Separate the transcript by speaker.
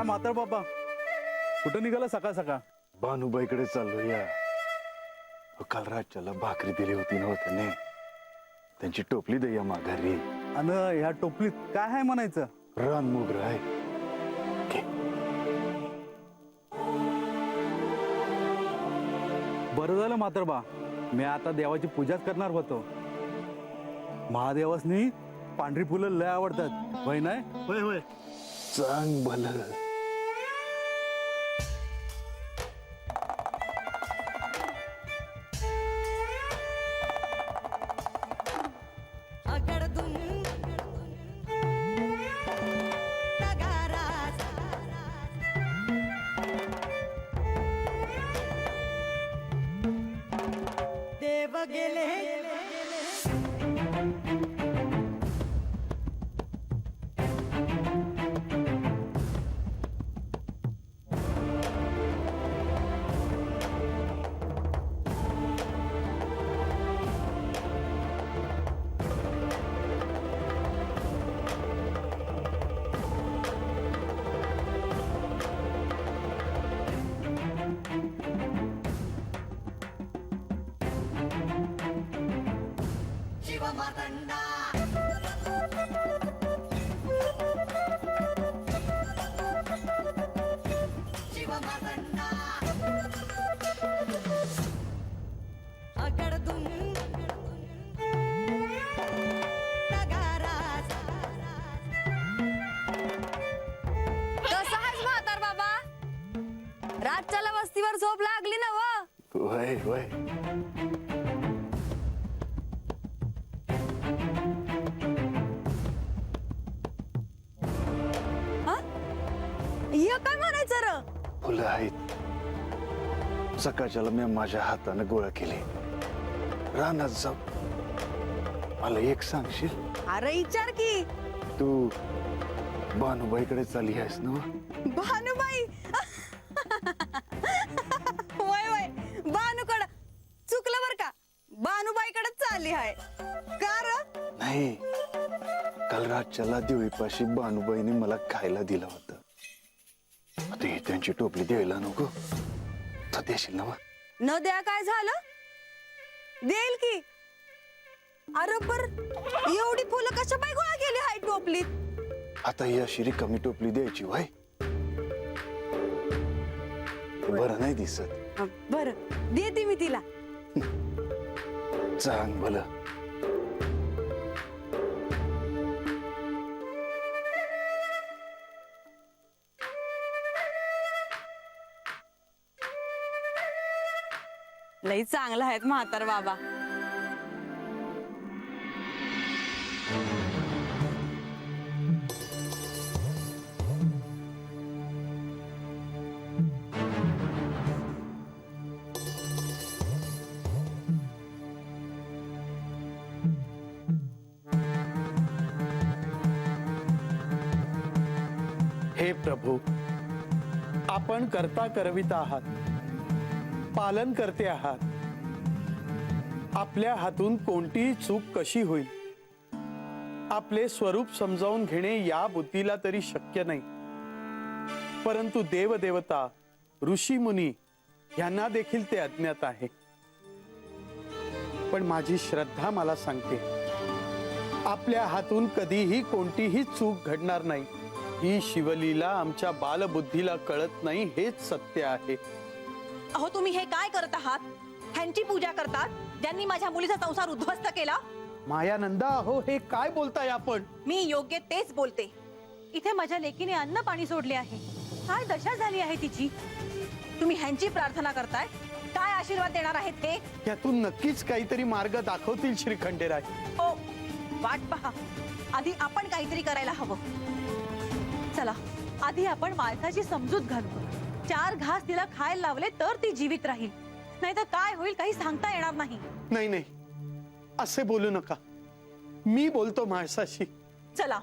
Speaker 1: काय म्हातार बाबा कुठं निघाला सकाळ सकाळ?
Speaker 2: भानुबाईकडे चाललो या. काल रातच्याला भाकरी दिली होती नव्हतं ने, त्यांची टोपली द्या माघारी.
Speaker 1: आणि ह्या टोपलीत काय आहे म्हणायचं?
Speaker 2: रान मोगर आहे. घे.
Speaker 1: बरं झालं म्हातार बा, मी आता देवाची पूजाच करणार होतो. महादेवासनी पांढरी फुलं लय आवडतात होय नाही?
Speaker 2: होय होय, चांग भलं.
Speaker 3: देव गेले शिवमातंडा शिवमातंडा अगडदुम नगाराज.
Speaker 4: कसं आहेस म्हातार बाबा? रातच्याला वस्तीवर झोप लागली ना व?
Speaker 2: होय होय.
Speaker 4: हे काय म्हणायचं र?
Speaker 2: फुलं आहेत. सकाळच्याला मी माझ्या हाताने गोळा केले. रानात जाऊ. मला एक सांगशील?
Speaker 4: अरे विचार की.
Speaker 2: तू भानुबाईकडे चालली आहेस ना?
Speaker 4: भानुबाई वय वय भानुकड चुकलं बर का? भानुबाईकडे चालली आहे का र?
Speaker 2: नाही, काल रातच्याला देवीपाशी भानुबाईने मला खायला दिलं होतं. आता ही त्यांची टोपली द्यायला नको तर देशील ना?
Speaker 4: न द्या काय झालं? देईल की. अरे पर एवढी फुलं कशा बाई गोळा केली हाय टोपलीत?
Speaker 2: आता ही अशी रिकामी टोपली द्यायची वय? बरं नाही दिसत.
Speaker 4: बर देते मी तिला.
Speaker 2: चांग भलं.
Speaker 4: लई चांगला आहेत म्हातार बाबा.
Speaker 5: हे प्रभू, आपण करता करविता आहात, पालन करते आहात. आपल्या हातून कोणतीही चूक कशी होईल आपले स्वरूप समजावून घेणे या बुद्धीला तरी शक्य नाही. परंतु देवदेवता ऋषी मुनी यांना देखील ते अज्ञात आहे. पण माझी श्रद्धा मला सांगते आपल्या हातून कधीही कोणतीही चूक घडणार नाही. ही शिवलीला आमच्या बालबुद्धीला कळत नाही हेच सत्य आहे.
Speaker 3: अहो तुम्ही हे काय करत आहात? ह्यांची पूजा करतात ज्यांनी माझ्या मुलीचा संसार उद्ध्वस्त केला.
Speaker 5: मायानंदा, अहो हे काय बोलताय आपण?
Speaker 3: मी योग्य तेच बोलते. इथे माझ्या लेकीने अन्न पाणी सोडले आहे. काय दशा झाली आहे तिची? तुम्ही ह्यांची प्रार्थना करताय. काय आशीर्वाद देणार आहेत ते?
Speaker 5: यातून नक्कीच काहीतरी मार्ग दाखवतील श्री खंडेराय.
Speaker 3: हो, वाट पहा. आधी आपण काहीतरी करायला हवं. चला आधी आपण माणसाची समजूत घालू. 4 घास तिला खायला लावले तर ती जीवित राहील. नाहीतर काय होईल काही सांगता येणार नाही.
Speaker 5: नाही नाही, असे बोलू नका. मी बोलतो माणसाशी.
Speaker 3: चला